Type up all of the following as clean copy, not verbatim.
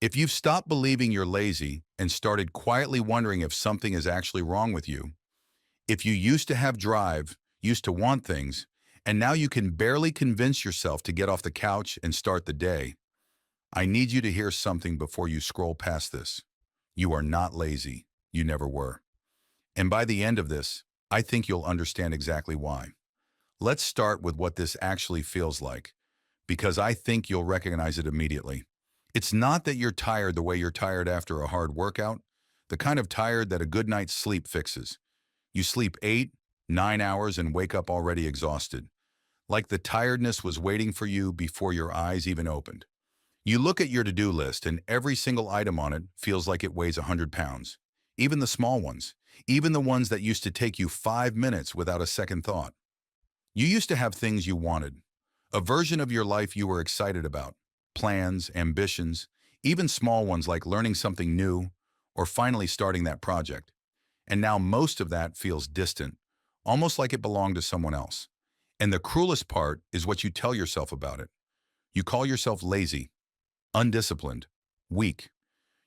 If you've stopped believing you're lazy and started quietly wondering if something is actually wrong with you, if you used to have drive, used to want things, and now you can barely convince yourself to get off the couch and start the day, I need you to hear something before you scroll past this. You are not lazy. You never were. And by the end of this, I think you'll understand exactly why. Let's start with what this actually feels like, because I think you'll recognize it immediately. It's not that you're tired the way you're tired after a hard workout, the kind of tired that a good night's sleep fixes. You sleep 8, 9 hours and wake up already exhausted, like the tiredness was waiting for you before your eyes even opened. You look at your to-do list and every single item on it feels like it weighs 100 pounds. Even the small ones, even the ones that used to take you 5 minutes without a second thought. You used to have things you wanted, a version of your life you were excited about, plans, ambitions, even small ones like learning something new or finally starting that project. And now most of that feels distant, almost like it belonged to someone else. And the cruelest part is what you tell yourself about it. You call yourself lazy, undisciplined, weak.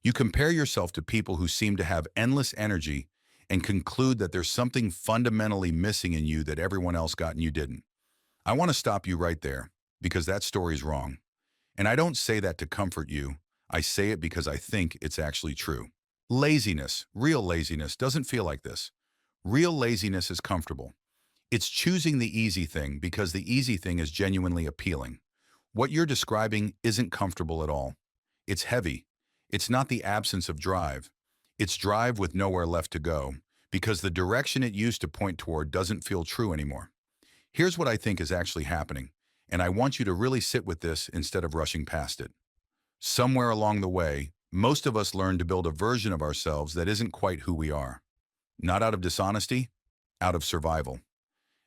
You compare yourself to people who seem to have endless energy and conclude that there's something fundamentally missing in you that everyone else got and you didn't. I want to stop you right there because that story's wrong. And I don't say that to comfort you. I say it because I think it's actually true. Laziness, real laziness, doesn't feel like this. Real laziness is comfortable. It's choosing the easy thing because the easy thing is genuinely appealing. What you're describing isn't comfortable at all. It's heavy. It's not the absence of drive. It's drive with nowhere left to go because the direction it used to point toward doesn't feel true anymore. Here's what I think is actually happening, and I want you to really sit with this instead of rushing past it. Somewhere along the way, most of us learn to build a version of ourselves that isn't quite who we are. Not out of dishonesty, out of survival.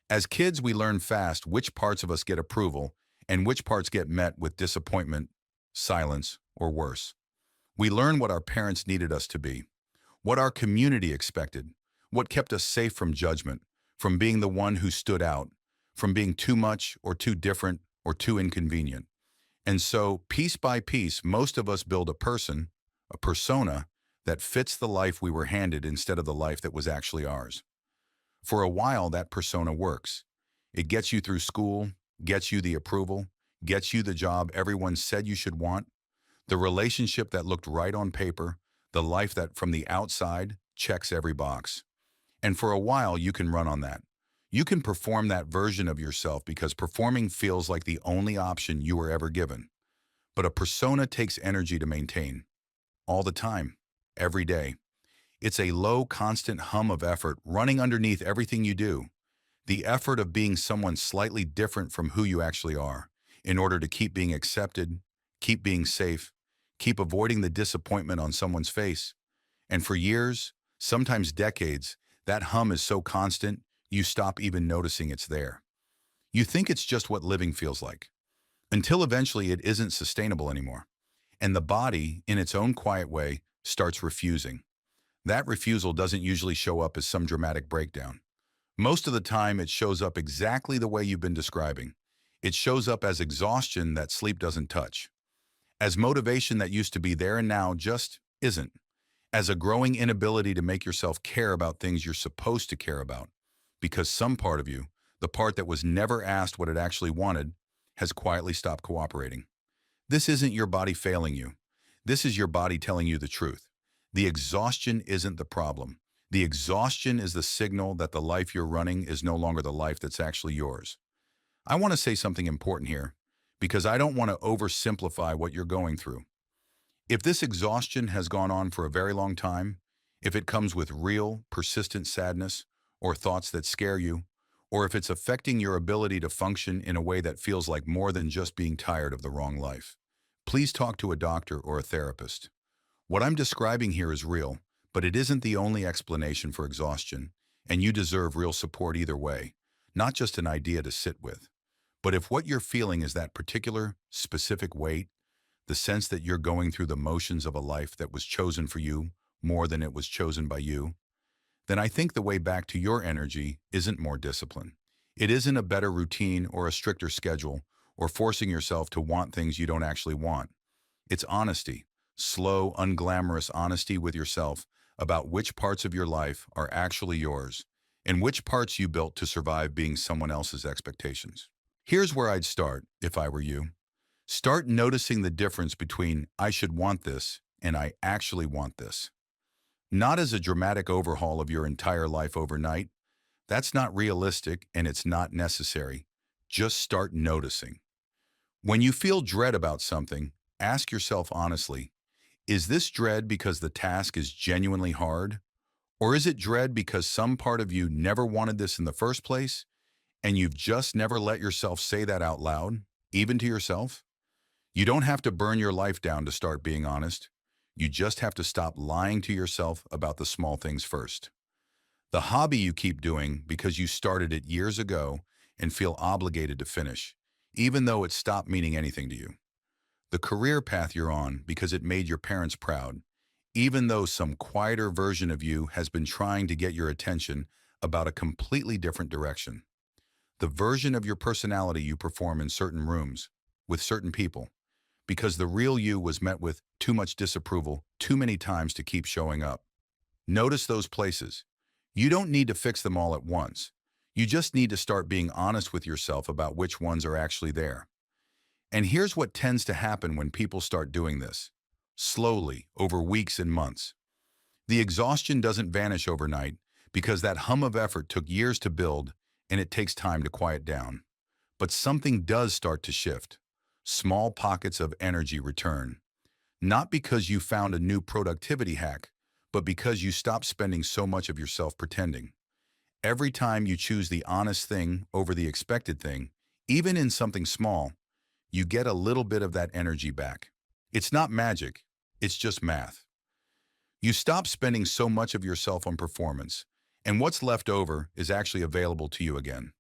As kids, we learn fast which parts of us get approval and which parts get met with disappointment, silence, or worse. We learn what our parents needed us to be, what our community expected, what kept us safe from judgment, from being the one who stood out, from being too much or too different or too inconvenient. And so, piece by piece, most of us build a person, a persona, that fits the life we were handed instead of the life that was actually ours. For a while, that persona works. It gets you through school, gets you the approval, gets you the job everyone said you should want, the relationship that looked right on paper, the life that from the outside checks every box. And for a while, you can run on that. You can perform that version of yourself because performing feels like the only option you were ever given. But a persona takes energy to maintain. All the time. Every day. It's a low, constant hum of effort running underneath everything you do. The effort of being someone slightly different from who you actually are, in order to keep being accepted, keep being safe, keep avoiding the disappointment on someone's face. And for years, sometimes decades, that hum is so constant, you stop even noticing it's there. You think it's just what living feels like, until eventually it isn't sustainable anymore. And the body, in its own quiet way, starts refusing. That refusal doesn't usually show up as some dramatic breakdown. Most of the time, it shows up exactly the way you've been describing. It shows up as exhaustion that sleep doesn't touch, as motivation that used to be there and now just isn't, as a growing inability to make yourself care about things you're supposed to care about, because some part of you, the part that was never asked what it actually wanted, has quietly stopped cooperating. This isn't your body failing you. This is your body telling you the truth. The exhaustion isn't the problem. The exhaustion is the signal that the life you're running is no longer the life that's actually yours. I want to say something important here, because I don't want to oversimplify what you're going through. If this exhaustion has gone on for a very long time, if it comes with real, persistent sadness, or thoughts that scare you, or if it's affecting your ability to function in a way that feels like more than just being tired of the wrong life, please talk to a doctor or a therapist. What I'm describing here is real, but it isn't the only explanation for exhaustion, and you deserve real support either way, not just an idea to sit with. But if what you're feeling is that particular, specific weight, the sense that you're going through the motions of a life that was chosen for you more than it was chosen by you, then I think the way back to your energy isn't more discipline. It isn't a better routine or a stricter schedule or forcing yourself to want things you don't actually want. It's honesty, slow, unglamorous honesty with yourself about which parts of your life are actually yours and which parts you built to survive being someone else's expectations. Here's where I'd start if I were you. Start noticing the difference between I should want this and I actually want this. Not as a dramatic overhaul of your entire life overnight. That's not realistic and it's not necessary. Just start noticing. When you feel dread about something, ask yourself honestly, is this dread because the task is genuinely hard? Or is it dread because some part of you never wanted this in the first place and you've just never let yourself say that out loud, even to yourself? You don't have to burn your life down to start being honest. You just have to stop lying to yourself about the small things first. The hobby you keep doing because you started it years ago and feel obligated to finish, even though it stopped meaning anything to you. The career path you're on because it made your parents proud, even though some quieter version of you has been trying to get your attention about a completely different direction. The version of your personality you perform in certain rooms, with certain people, because the real you was met with too much disapproval too many times to keep showing up. Notice those places. You don't need to fix them all at once. You just need to start being honest with yourself about which ones are actually there. And here's what tends to happen when people start doing this. Slowly, over weeks and months. The exhaustion doesn't vanish overnight because that hum of effort took years to build and it takes time to quiet down. But something does start to shift. Small pockets of energy return. Not because you found a new productivity hack, but because you stopped spending so much of yourself pretending. Every time you choose the honest thing over the expected thing, even in something small, you get a little bit of that energy back. It's not magic, it's just math. You stop spending so much of yourself on performance, and what's left over is actually available to you again.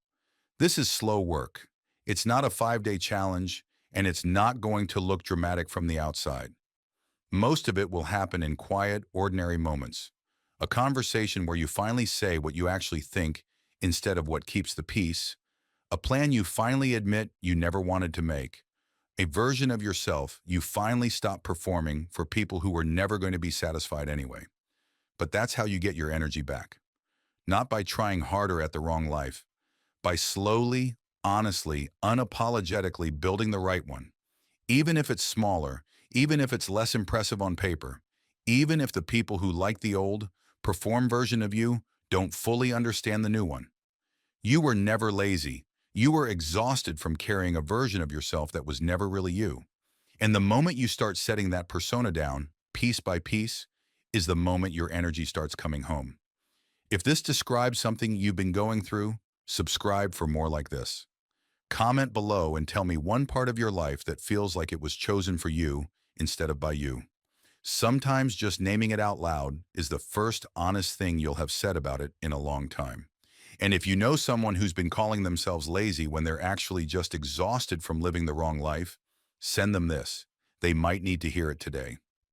This is slow work. It's not a 5-day challenge, and it's not going to look dramatic from the outside. Most of it will happen in quiet, ordinary moments. A conversation where you finally say what you actually think instead of what keeps the peace. A plan you finally admit you never wanted to make. A version of yourself you finally stop performing for people who were never going to be satisfied anyway. But that's how you get your energy back. Not by trying harder at the wrong life. By slowly, honestly, unapologetically building the right one. Even if it's smaller, even if it's less impressive on paper, even if the people who like the old, perform version of you don't fully understand the new one. You were never lazy. You were exhausted from carrying a version of yourself that was never really you. And the moment you start setting that persona down, piece by piece, is the moment your energy starts coming home. If this describes something you've been going through, subscribe for more like this. Comment below and tell me one part of your life that feels like it was chosen for you instead of by you. Sometimes just naming it out loud is the first honest thing you'll have said about it in a long time. And if you know someone who's been calling themselves lazy when they're actually just exhausted from living the wrong life, send them this. They might need to hear it today.